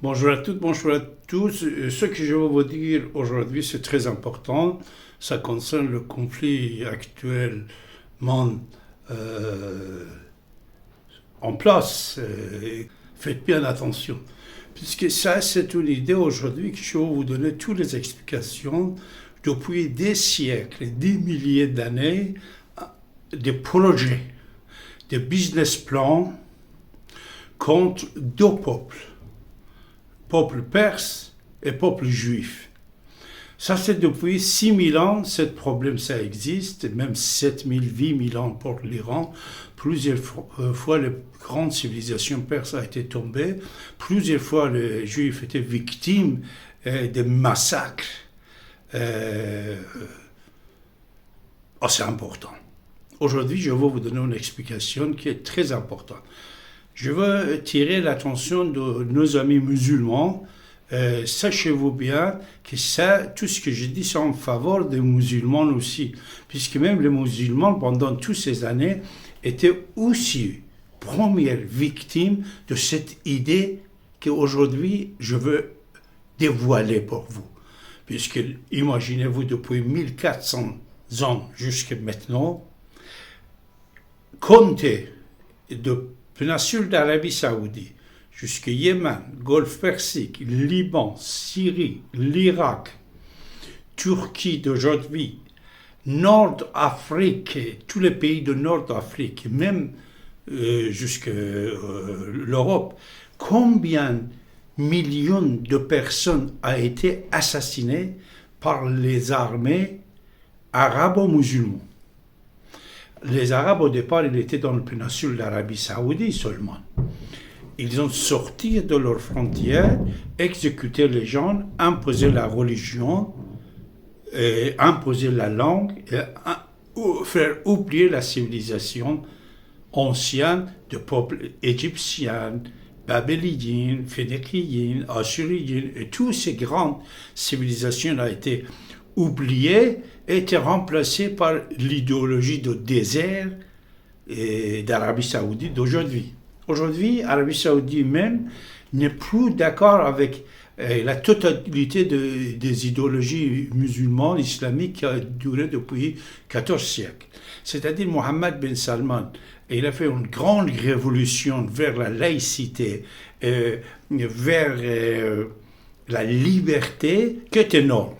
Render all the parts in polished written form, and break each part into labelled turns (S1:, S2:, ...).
S1: Bonjour à toutes, bonjour à tous. Ce que je vais vous dire aujourd'hui, c'est très important. Ça concerne le conflit actuellement euh, en place. Faites bien attention. Puisque ça, c'est une idée aujourd'hui que je vais vous donner toutes les explications depuis des siècles, des milliers d'années, des projets, des business plans contre deux peuples. Peuple perse et peuple juif. Ça, c'est depuis 6000 ans, ce problème, ça existe, même 7000, 8000 ans pour l'Iran. Plusieurs fois, les grandes civilisations perses ont été tombées. Plusieurs fois, les juifs étaient victimes de massacres assez importants. Aujourd'hui, je vais vous donner une explication qui est très importante. Je veux tirer l'attention de nos amis musulmans. Sachez-vous bien que ça, tout ce que je dis, c'est en faveur des musulmans aussi. Puisque même les musulmans, pendant toutes ces années, étaient aussi premières victimes de cette idée qu'aujourd'hui, je veux dévoiler pour vous. Puisque, imaginez-vous, depuis 1400 ans jusqu'à maintenant, comptez de péninsule d'Arabie Saoudite, jusqu'au Yémen, Golfe Persique, Liban, Syrie, l'Irak, Turquie d'aujourd'hui, Nord-Afrique, tous les pays de Nord-Afrique, même jusqu'à l'Europe, combien de millions de personnes ont été assassinées par les armées arabo-musulmanes. Les Arabes, au départ, ils étaient dans la péninsule d'Arabie Saoudite seulement. Ils ont sorti de leurs frontières, exécuté les gens, imposé la religion, imposé la langue, et faire oublier la civilisation ancienne de peuples égyptiens, babyloniens, phéniciens, assyriens, et toutes ces grandes civilisations ont été oubliées, été remplacées par l'idéologie de désert d'Arabie Saoudite d'aujourd'hui. Aujourd'hui, Arabie Saoudite même n'est plus d'accord avec la totalité des idéologies musulmanes, islamiques qui a duré depuis 14 siècles. C'est-à-dire Mohammed bin Salman, il a fait une grande révolution vers la laïcité, vers la liberté, qui est énorme.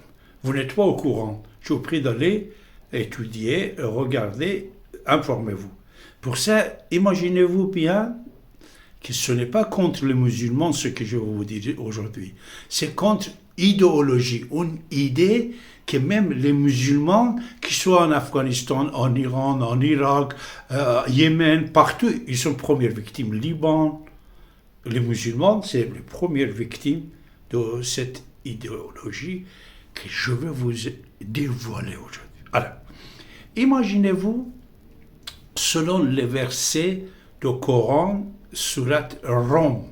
S1: Vous n'êtes pas au courant. Je vous prie d'aller étudier, regarder, informez-vous. Pour ça, imaginez-vous bien que ce n'est pas contre les musulmans ce que je vais vous dire aujourd'hui. C'est contre l'idéologie, une idée que même les musulmans, qui soient en Afghanistan, en Iran, en Irak, Yémen, partout, ils sont premières victimes. Liban, les musulmans, c'est les premières victimes de cette idéologie que je vais vous dévoiler aujourd'hui. Alors, imaginez-vous, selon les versets du Coran, surat Rum,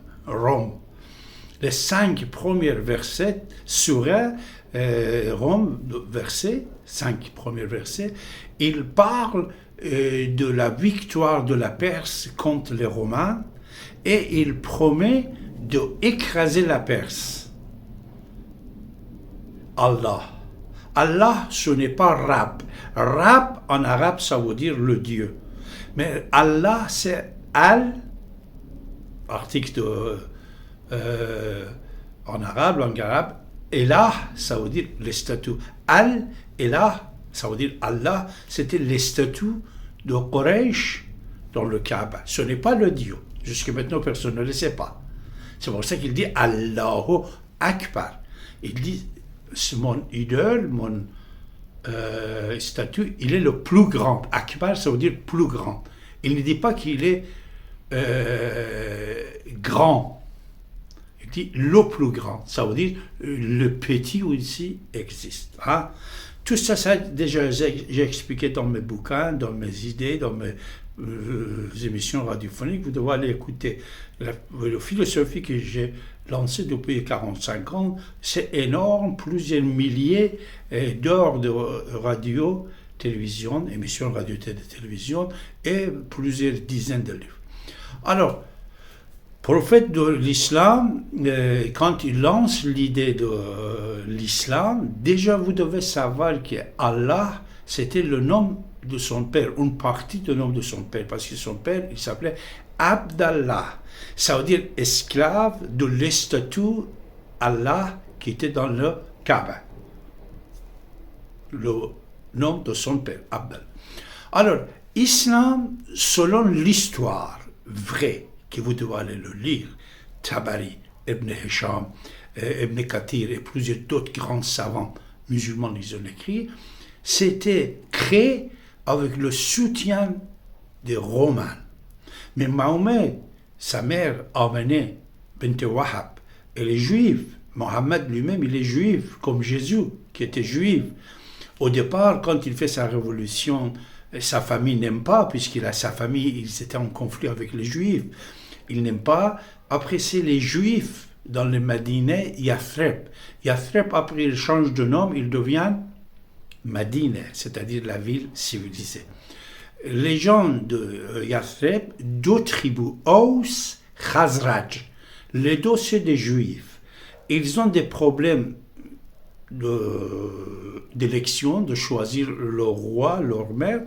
S1: les 5 premiers versets, surat Rum, versets, 5 premiers versets, il parle de la victoire de la Perse contre les Romains et il promet d'écraser la Perse. Allah, ce n'est pas Rab. Rab, en arabe, ça veut dire le Dieu. Mais Allah, c'est Al, article en arabe, langue arabe. Elah, ça veut dire les statues. Al, Elah, ça veut dire Allah, c'était les statues de Quraysh dans le Kaaba. Ce n'est pas le Dieu. Jusqu'à maintenant, personne ne le sait pas. C'est pour ça qu'il dit Allahu Akbar. Il dit, c'est mon idole, mon statut, il est le plus grand. Akbar, ça veut dire plus grand. Il ne dit pas qu'il est grand. Il dit le plus grand. Ça veut dire le petit aussi existe. Hein? Tout ça, déjà, j'ai expliqué dans mes bouquins, dans mes idées, dans mes émissions radiophoniques. Vous devez aller écouter. La philosophie que j'ai lancée depuis 45 ans, c'est énorme, plusieurs milliers d'heures de radio, télévision, émissions radio-télévision, et plusieurs dizaines de livres. Alors, Prophète de l'islam, quand il lance l'idée de l'islam, déjà vous devez savoir que Allah, c'était le nom de son père, une partie du nom de son père, parce que son père, il s'appelait Abdallah. Ça veut dire esclave de l'statue Allah qui était dans le Kaaba. Le nom de son père, Abdallah. Alors, islam, selon l'histoire vraie, que vous devez aller le lire, Tabari, Ibn Hisham, Ibn Kathir et plusieurs d'autres grands savants musulmans, ils ont écrit, c'était créé avec le soutien des Romains. Mais Mahomet, sa mère Amenée, bint Wahab, elle est juive. Mohammed lui-même, il est juif, comme Jésus, qui était juif. Au départ, quand il fait sa révolution, sa famille n'aime pas, sa famille, ils étaient en conflit avec les juifs. Ils n'aiment pas. Après, c'est les juifs dans le Madinais, Yathreb. Yathreb, après, il change de nom, il devient Madinah, c'est-à-dire la ville civilisée. Les gens de Yathreb, deux tribus, Ous, Khazraj, les deux, c'est des juifs. Ils ont des problèmes d'élection, de choisir leur roi, leur mère,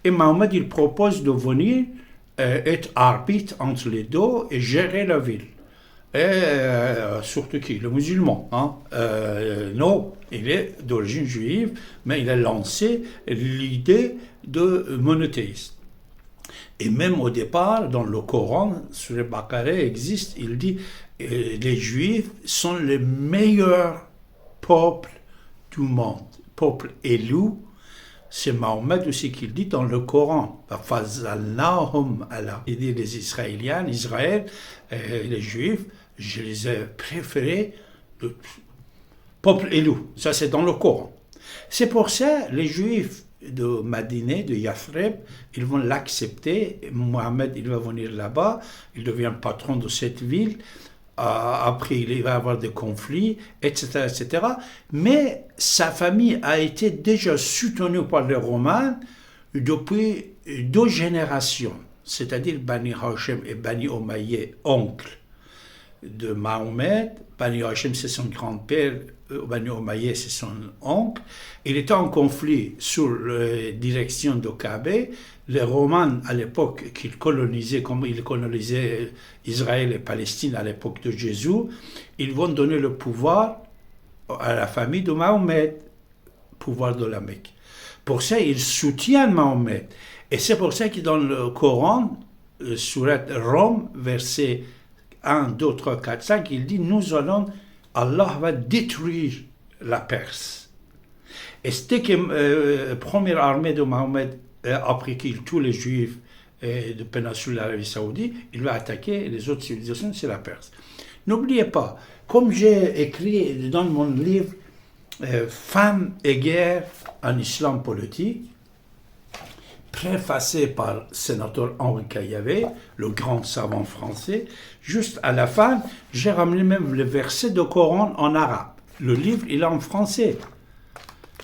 S1: et Mohammed, il propose de venir être arbitre entre les deux et gérer la ville. Et surtout qui? Le musulman. Non, il est d'origine juive, mais il a lancé l'idée de monothéisme. Et même au départ, dans le Coran, sur le Baqarah existe, il dit les Juifs sont les meilleurs peuples du monde, peuple élu. C'est Mahomet aussi qui le dit dans le Coran. Il dit les Israéliens, Israël, les Juifs, je les ai préférés de peuple élu. Ça, c'est dans le Coran. C'est pour ça les Juifs de Madinah, de Yathreb, ils vont l'accepter. Mohammed, il va venir là-bas, il devient patron de cette ville. Après, il va y avoir des conflits, etc., etc. Mais sa famille a été déjà soutenue par les Romains depuis 2 générations, c'est-à-dire Bani Hashim et Bani Umayya, oncles de Mahomet. Bani Hashim, c'est son grand-père, Bani Umayya, c'est son oncle. Il était en conflit sous la direction de Kaaba. Les Romains, à l'époque, qu'ils colonisaient, comme ils colonisaient Israël et Palestine à l'époque de Jésus, ils vont donner le pouvoir à la famille de Mahomet, pouvoir de la Mecque. Pour ça, ils soutiennent Mahomet. Et c'est pour ça que dans le Coran, surat Rome, verset 1, 2, 3, 4, 5, il dit, Allah va détruire la Perse. Et c'était que la première armée de Mahomet, après qu'il tue les Juifs de péninsule d'Arabie Saoudite, il va attaquer les autres civilisations, c'est la Perse. N'oubliez pas, comme j'ai écrit dans mon livre Femmes et guerre en islam politique, préfacé par le sénateur Henri Caillavet, le grand savant français, juste à la fin, j'ai ramené même le verset du Coran en arabe. Le livre, il est en français.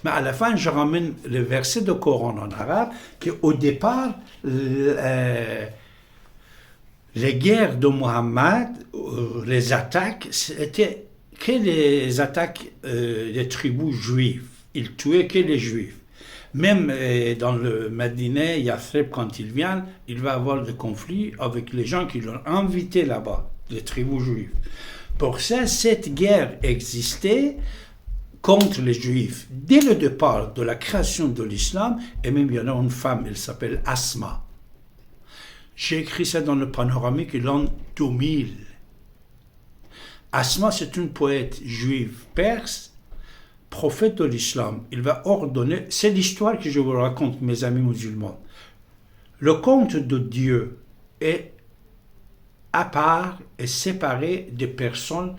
S1: Mais à la fin, je ramène le verset du Coran en arabe, qu'au départ, les guerres de Mohammed, les attaques, c'était que les attaques des tribus juives. Il tuait que les juifs. Même dans le Madinah, Yathreb, quand il vient, il va avoir des conflits avec les gens qui l'ont invité là-bas, les tribus juives. Pour ça, cette guerre existait contre les Juifs, dès le départ de la création de l'islam, et même il y en a une femme, elle s'appelle Asma. J'ai écrit ça dans le panoramique l'an 2000. Asma, c'est une poète juive perse, prophète de l'islam. Il va ordonner, c'est l'histoire que je vous raconte, mes amis musulmans. Le conte de Dieu est à part et séparé des personnes,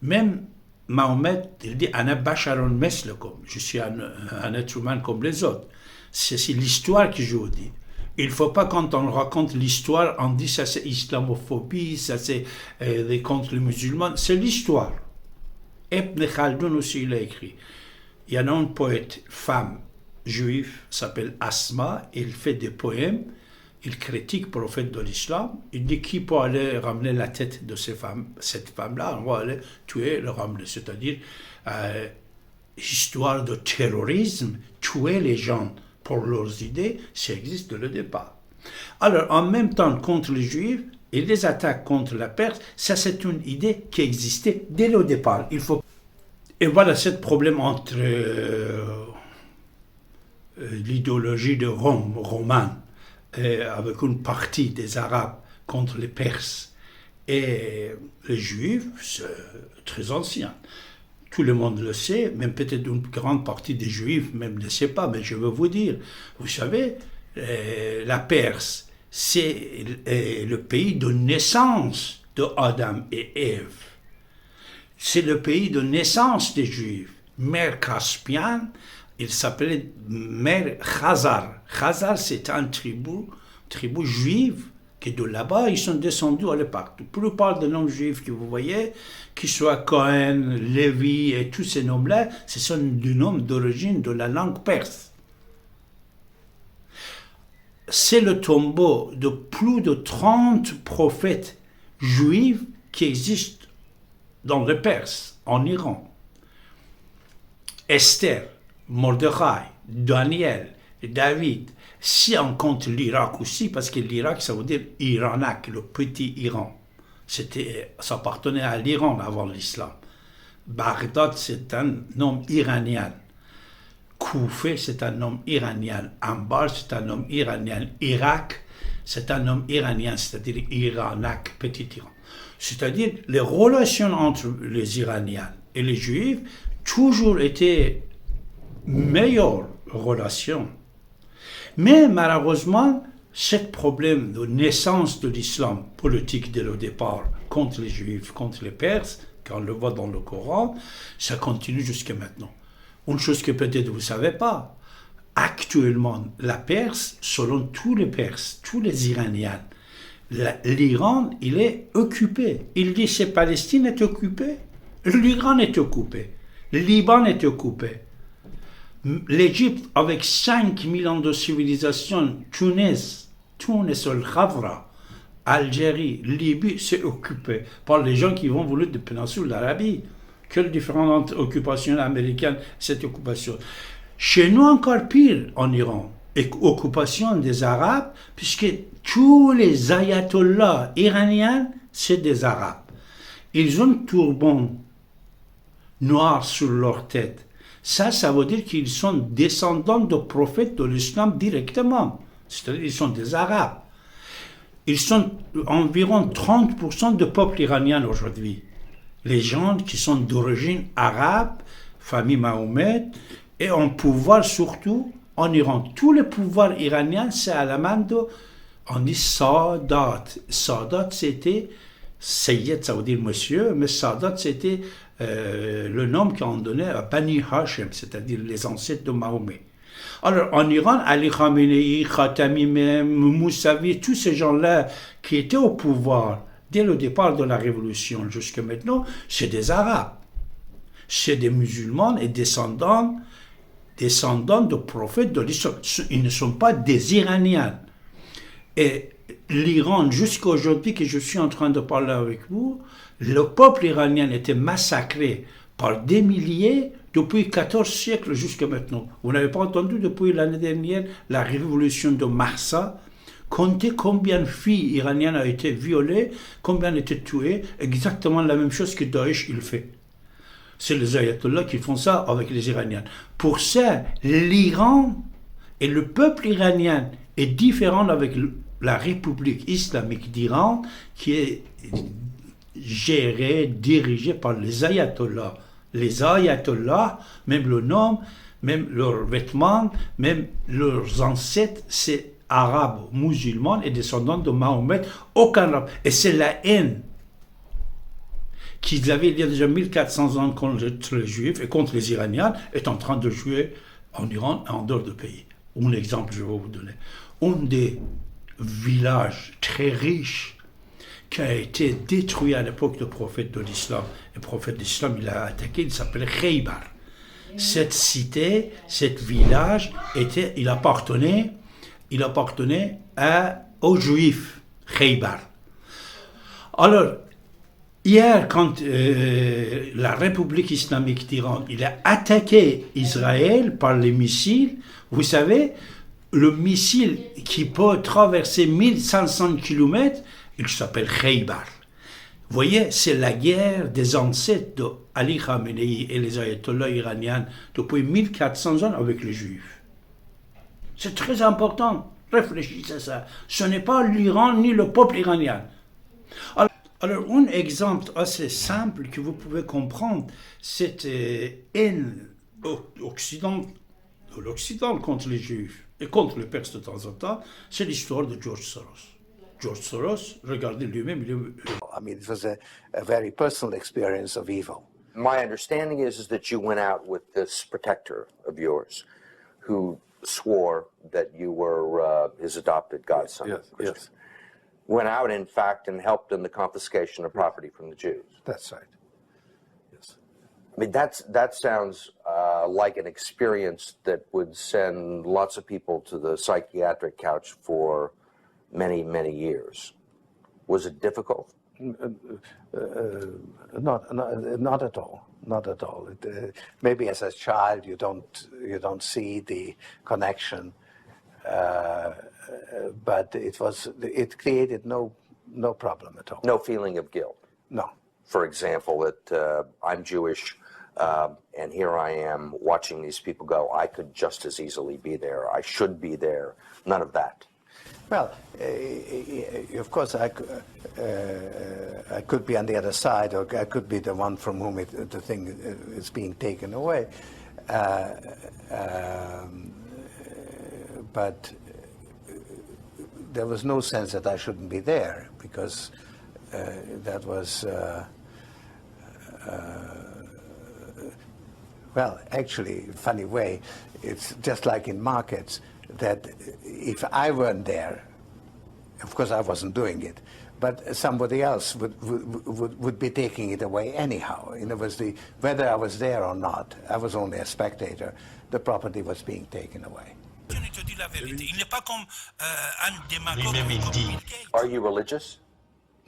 S1: même Mahomet, il dit Ana basharun meslukum, je suis un être humain comme les autres. C'est l'histoire que je vous dis. Il ne faut pas, quand on raconte l'histoire, on dit ça c'est islamophobie, ça c'est contre les musulmans. C'est l'histoire. Ibn Khaldoun aussi il a écrit. Il y en a une poète femme juive, s'appelle Asma, il fait des poèmes. il critique le prophète de l'islam, il dit qui peut aller ramener la tête de cette femme-là, on va aller tuer, le ramener, c'est-à-dire histoire de terrorisme, tuer les gens pour leurs idées, ça existe dès le départ. Alors, en même temps, contre les Juifs et les attaques contre la Perse, ça c'est une idée qui existait dès le départ. Et voilà ce problème entre l'idéologie de Rome, romane, avec une partie des Arabes contre les Perses et les Juifs, c'est très ancien. Tout le monde le sait, même peut-être une grande partie des Juifs même ne sait pas, mais je veux vous dire, vous savez, la Perse, c'est le pays de naissance de Adam et Ève. C'est le pays de naissance des Juifs. Mère Caspiane, il s'appelait Mère Khazar. Khazar, c'est une tribu juive qui de là-bas, ils sont descendus à l'époque. La plupart des noms juifs que vous voyez, qu'ils soient Cohen, Lévi et tous ces noms-là, ce sont des noms d'origine de la langue perse. C'est le tombeau de plus de 30 prophètes juifs qui existent dans le Perse, en Iran. Esther, Mordechai, Daniel, David. Si on compte l'Irak aussi, parce que l'Irak, ça veut dire Iranak, le petit Iran. Ça appartenait à l'Iran avant l'islam. Bagdad, c'est un nom iranien. Koufé, c'est un nom iranien. Ambar, c'est un nom iranien. Irak, c'est un nom iranien, c'est-à-dire Iranak, petit Iran. C'est-à-dire les relations entre les Iraniens et les Juifs toujours étaient meilleures relations. Mais malheureusement, ce problème de naissance de l'islam politique dès le départ contre les Juifs, contre les Perses, quand on le voit dans le Coran, ça continue jusqu'à maintenant. Une chose que peut-être vous ne savez pas, actuellement, la Perse, selon tous les Perses, tous les Iraniens, l'Iran, il est occupé. Il dit que Palestine est occupée, l'Iran est occupé, le Liban est occupé. L'Égypte, avec 5000 ans de civilisation, Tunis, Al-Khafra, Algérie, Libye, c'est occupé par les gens qui vont voulu de péninsule d'Arabie. Quelle différente occupation américaine, cette occupation. Chez nous, encore pire en Iran, occupation des Arabes, puisque tous les ayatollahs iraniens, c'est des Arabes. Ils ont un turban noir sur leur tête. Ça veut dire qu'ils sont descendants de prophètes de l'islam directement. C'est-à-dire qu'ils sont des Arabes. Ils sont environ 30% du peuple iranien aujourd'hui. Les gens qui sont d'origine arabe, famille Mahomet, et en pouvoir surtout en Iran. Tous les pouvoirs iraniens, c'est à la main de, on dit Sadat. Sadat, c'était Sayyid, ça veut dire monsieur, mais Sadat, c'était le nom qu'on donnait à Bani Hashim, c'est-à-dire les ancêtres de Mahomet. Alors, en Iran, Ali Khamenei, Khatami, Moussavi, tous ces gens-là qui étaient au pouvoir dès le départ de la révolution jusqu'à maintenant, c'est des Arabes. C'est des musulmans et descendants de prophètes de l'islam. Ils ne sont pas des Iraniens. Et l'Iran, jusqu'à aujourd'hui que je suis en train de parler avec vous, le peuple iranien était massacré par des milliers depuis 14 siècles jusqu'à maintenant. Vous n'avez pas entendu depuis l'année dernière la révolution de Mahsa? Comptez combien de filles iraniennes ont été violées, combien ont été tuées, exactement la même chose que Daesh il fait. C'est les ayatollahs qui font ça avec les Iraniens. Pour ça, l'Iran et le peuple iranien est différent avec la République islamique d'Iran qui est gérée, dirigée par les ayatollahs. Les ayatollahs, même le nom, même leurs vêtements, même leurs ancêtres, c'est arabes, musulmans et descendants de Mahomet, aucun arabe. Et c'est la haine qu'ils avaient il y a déjà 1400 ans contre les Juifs et contre les Iraniens est en train de jouer en Iran et en dehors du pays. Un exemple, je vais vous donner. Un des villages très riches qui a été détruit à l'époque du prophète de l'islam. Le prophète de l'islam, il a attaqué, il s'appelait Khaybar. Cette cité, cet village, il appartenait aux Juifs, Khaybar. Alors, hier, quand la République islamique d'Iran il a attaqué Israël par les missiles, vous savez, le missile qui peut traverser 1500 km, il s'appelle Khaybar. Vous voyez, c'est la guerre des ancêtres d'Ali Khamenei et les ayatollahs iraniens depuis 1400 ans avec les Juifs. C'est très important. Réfléchissez à ça. Ce n'est pas l'Iran ni le peuple iranien. Alors, un exemple assez simple que vous pouvez comprendre, cette haine de l'Occident contre les Juifs et contre les Perses de temps en temps, c'est l'histoire de George Soros. George Soros, regardez lui-même,
S2: I mean, it was a very personal experience of evil.
S3: My understanding is that you went out with this protector of yours who swore that you were his adopted godson.
S2: Yes.
S3: Went out, in fact, and helped in the confiscation of property from the Jews.
S2: That's right. Yes.
S3: I mean, that sounds like an experience that would send lots of people to the psychiatric couch for many, many years. Was it difficult?
S2: Not at all. Not at all. Maybe as a child you don't see the connection, but it created no problem at all.
S3: No feeling of guilt.
S2: No.
S3: For example, that I'm Jewish, and here I am watching these people go. I could just as easily be there. I should be there. None of that.
S2: Well, of course, I could be on the other side, or I could be the one from whom the thing is being taken away. But there was no sense that I shouldn't be there, because that was, well, actually, funny way, it's just like in markets, that if I weren't there, of course I wasn't doing it, but somebody else would be taking it away anyhow. And it was whether I was there or not, I was only a spectator, the property was being taken away.
S3: Are you religious?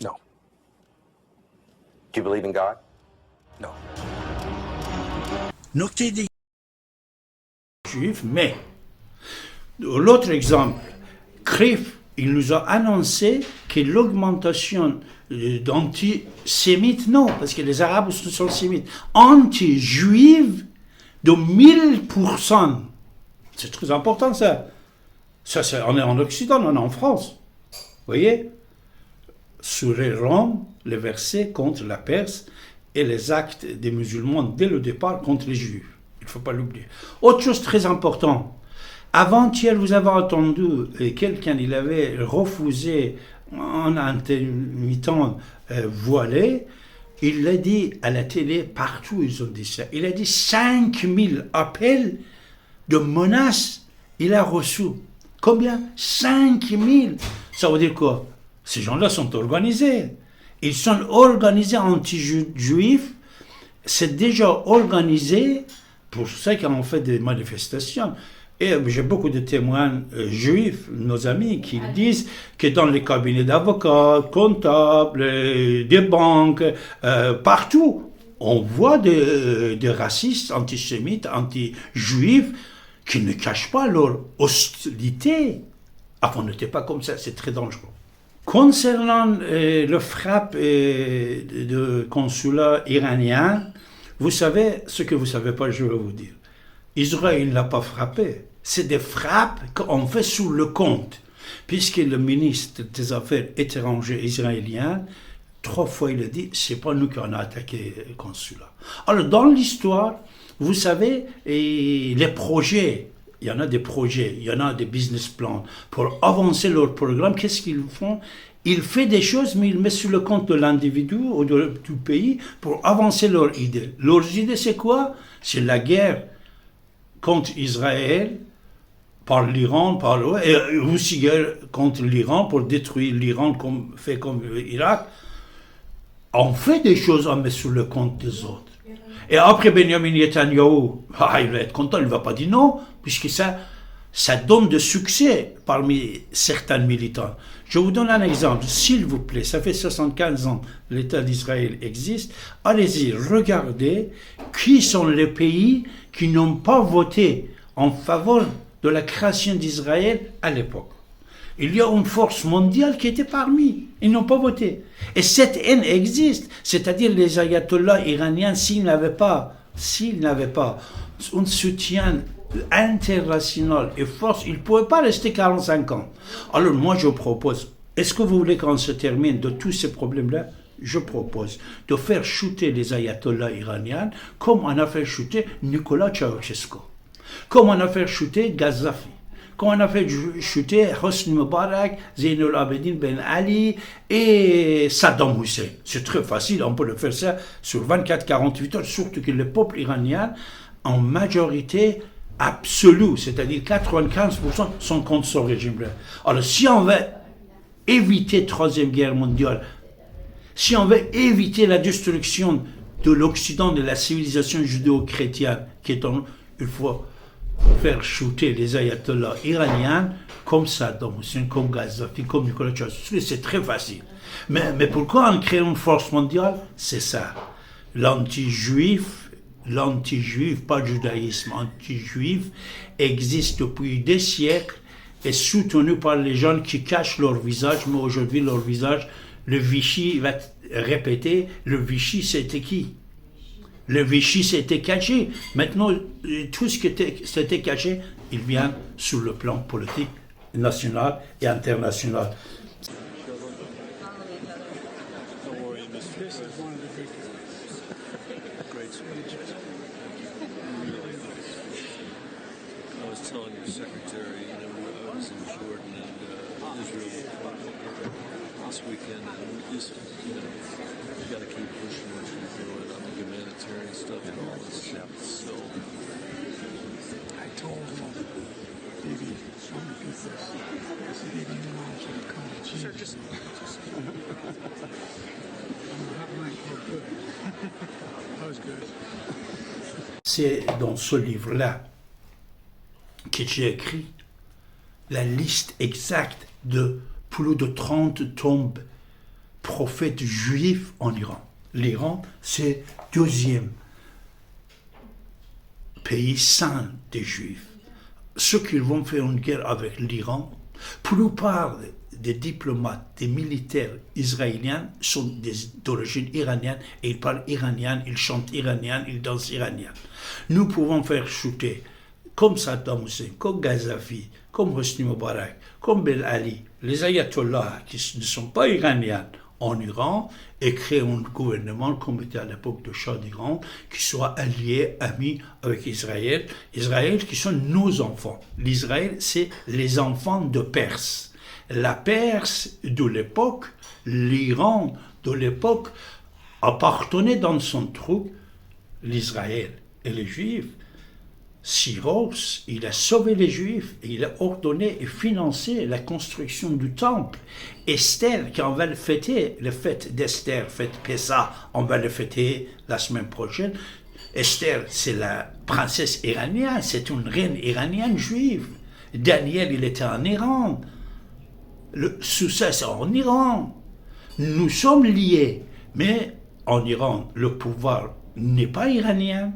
S2: No.
S3: Do you believe in God?
S2: No.
S1: nocté des Juifs, mais l'autre exemple, CRIF, il nous a annoncé que l'augmentation d'antisémites, non, parce que les Arabes sont sémites, anti-juifs de 1000%. C'est très important ça. On est en Occident, on est en France. Vous voyez, sourieront les versets contre la Perse et les actes des musulmans dès le départ contre les Juifs. Il ne faut pas l'oublier. Autre chose très importante. Avant-hier, vous avez entendu quelqu'un, il avait refusé un intermittent voilé. Il l'a dit à la télé, partout ils ont dit ça. Il a dit 5000 appels de menaces. Il a reçu. Combien? 5000. Ça veut dire quoi? Ces gens-là sont organisés. Ils sont organisés anti-juifs. C'est déjà organisé pour ça qu'ils ont fait des manifestations. Et j'ai beaucoup de témoins juifs, nos amis, qui disent que dans les cabinets d'avocats, comptables, des banques, partout, on voit des racistes, antisémites, anti-juifs, qui ne cachent pas leur hostilité. Avant, on n'était pas comme ça, c'est très dangereux. Concernant le frappe de consulat iranien, vous savez, ce que vous ne savez pas, je vais vous dire. Israël ne l'a pas frappé. C'est des frappes qu'on fait sous le compte. Puisque le ministre des Affaires étrangères israélien, 3 fois il a dit, c'est pas nous qui avons attaqué le consulat. Alors dans l'histoire, vous savez, les projets, il y en a des projets, il y en a des business plans pour avancer leur programme. Qu'est-ce qu'ils font? Ils font des choses, mais ils mettent sur le compte de l'individu ou du pays pour avancer leurs idées. Leurs idées, c'est quoi? C'est la guerre contre Israël, par l'Iran, et aussi guerre contre l'Iran pour détruire l'Iran comme l'Irak. On fait des choses, on met sur le compte des autres. Et après Benjamin Netanyahu, il va être content, il ne va pas dire non, puisque ça, ça donne de succès parmi certains militants. Je vous donne un exemple, s'il vous plaît, ça fait 75 ans que l'État d'Israël existe, allez-y, regardez qui sont les pays qui n'ont pas voté en faveur de la création d'Israël à l'époque. Il y a une force mondiale qui était parmi, ils n'ont pas voté. Et cette haine existe, c'est-à-dire les ayatollahs iraniens, s'ils n'avaient pas un soutien international et force, ils ne pouvaient pas rester 45 ans. Alors moi je propose, est-ce que vous voulez qu'on se termine de tous ces problèmes-là? Je propose de faire chuter les ayatollahs iraniens comme on a fait chuter Nicolas Ceausescu, comme on a fait chuter Gaddafi, comme on a fait chuter Hosni Mubarak, Zainul Abidin Ben Ali et Saddam Hussein. C'est très facile, on peut le faire ça sur 24-48 heures, surtout que le peuple iranien, en majorité absolue, c'est-à-dire 95% sont contre ce régime-là. Alors si on veut éviter la Troisième Guerre mondiale, si on veut éviter la destruction de l'Occident, de la civilisation judéo-chrétienne, il faut faire chuter les ayatollahs iraniens comme Saddam Hussein, comme Gaddafi, comme Nicolas Ceausescu. C'est très facile. Mais pourquoi on crée une force mondiale? C'est ça. L'anti-juif, pas le judaïsme, anti-juif, existe depuis des siècles, est soutenu par les gens qui cachent leur visage, mais aujourd'hui leur visage, le Vichy va répéter, le Vichy c'était qui? Le Vichy s'était caché. Maintenant, tout ce qui s'était caché, il vient sur le plan politique national et international.
S4: This weekend, and just, you got to keep pushing what you're doing on the humanitarian stuff and all this stuff. So,
S5: I told him, baby, show me pieces. I said, baby, you know I should come to Jesus. Sure, just. That was good.
S1: C'est dans ce livre-là que j'ai écrit la liste exacte de plus de 30 tombes prophètes juifs en Iran. L'Iran, c'est le deuxième pays saint des Juifs. Ceux qui vont faire une guerre avec l'Iran, la plupart des diplomates, des militaires israéliens sont d'origine iranienne et ils parlent iranien, ils chantent iranien, ils dansent iranien. Nous pouvons faire chuter comme Saddam Hussein, comme Gaddafi, comme Hosni Mubarak, comme Ben Ali, les ayatollahs qui ne sont pas iraniens en Iran et créer un gouvernement comme était à l'époque de Shah d'Iran qui soit allié, ami avec Israël. Israël qui sont nos enfants. L'Israël, c'est les enfants de Perse. La Perse de l'époque, l'Iran de l'époque appartenait dans son trou l'Israël et les Juifs. Cyrus, il a sauvé les Juifs et il a ordonné et financé la construction du temple. Esther, quand on va le fêter, la fête d'Esther, fête Pessah, on va le fêter la semaine prochaine. Esther, c'est la princesse iranienne, c'est une reine iranienne juive. Daniel, il était en Iran. Le Sousa, c'est en Iran. Nous sommes liés, mais en Iran, le pouvoir n'est pas iranien.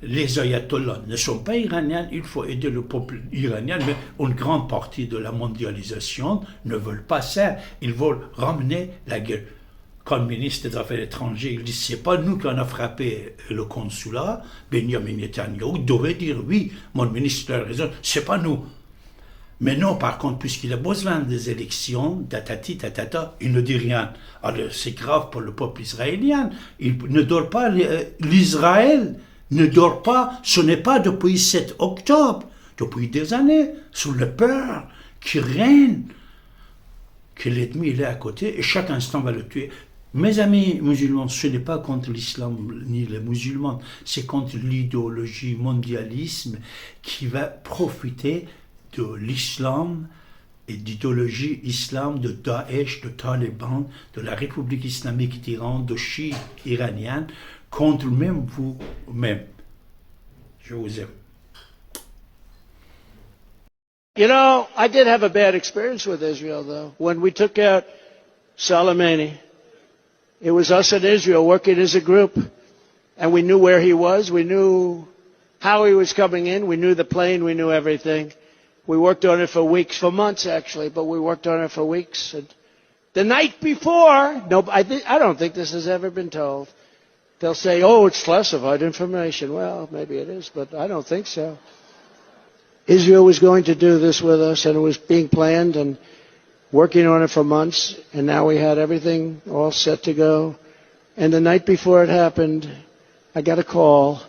S1: Les ayatollahs ne sont pas iraniens, il faut aider le peuple iranien, mais une grande partie de la mondialisation ne veulent pas ça. Ils veulent ramener la guerre. Quand le ministre des Affaires étrangères il dit c'est pas nous qui avons frappé le consulat, Benjamin Netanyahu devait dire oui, mon ministre a raison, c'est pas nous. Mais non, par contre, puisqu'il a besoin des élections, tatati, tatata, il ne dit rien. Alors c'est grave pour le peuple israélien. Il ne dort pas, l'Israël ne dort pas, ce n'est pas depuis 7 octobre, depuis des années, sous la peur qui règne, que l'ennemi est à côté et chaque instant va le tuer. Mes amis musulmans, ce n'est pas contre l'islam ni les musulmans, c'est contre l'idéologie mondialisme qui va profiter de l'islam et d'idéologie islam, de Daesh, de Taliban, de la République islamique d'Iran, de chiites iraniens, contre même vous-même. Je vous aime.
S6: You know, I did have a bad experience with Israel, though. When we took out Soleimani, it was us and Israel working as a group, and we knew where he was. We knew how he was coming in. We knew the plane. We knew everything. We worked on it for weeks, for months actually, but we worked on it for weeks. And the night before, no, I don't think this has ever been told. They'll say, oh, it's classified information. Well, maybe it is, but I don't think so. Israel was going to do this with us, and it was being planned and working on it for months, and now we had everything all set to go. And the night before it happened, I got a call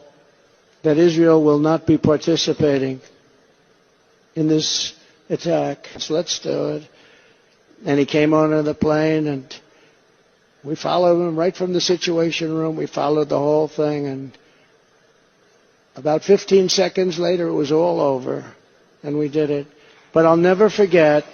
S6: that Israel will not be participating in this attack. So let's do it. And he came onto the plane, and we followed him right from the Situation Room. We followed the whole thing, and about 15 seconds later, it was all over, and we did it. But I'll never forget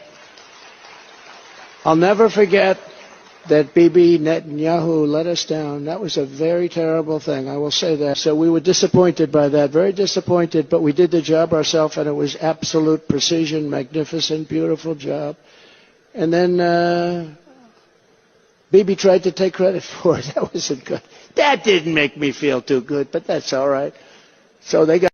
S6: that Bibi Netanyahu let us down. That was a very terrible thing, I will say that. So we were disappointed by that, very disappointed, but we did the job ourselves, and it was absolute precision, magnificent, beautiful job. And then Bibi tried to take credit for it. That wasn't good. That didn't make me feel too good, but that's all right. So they got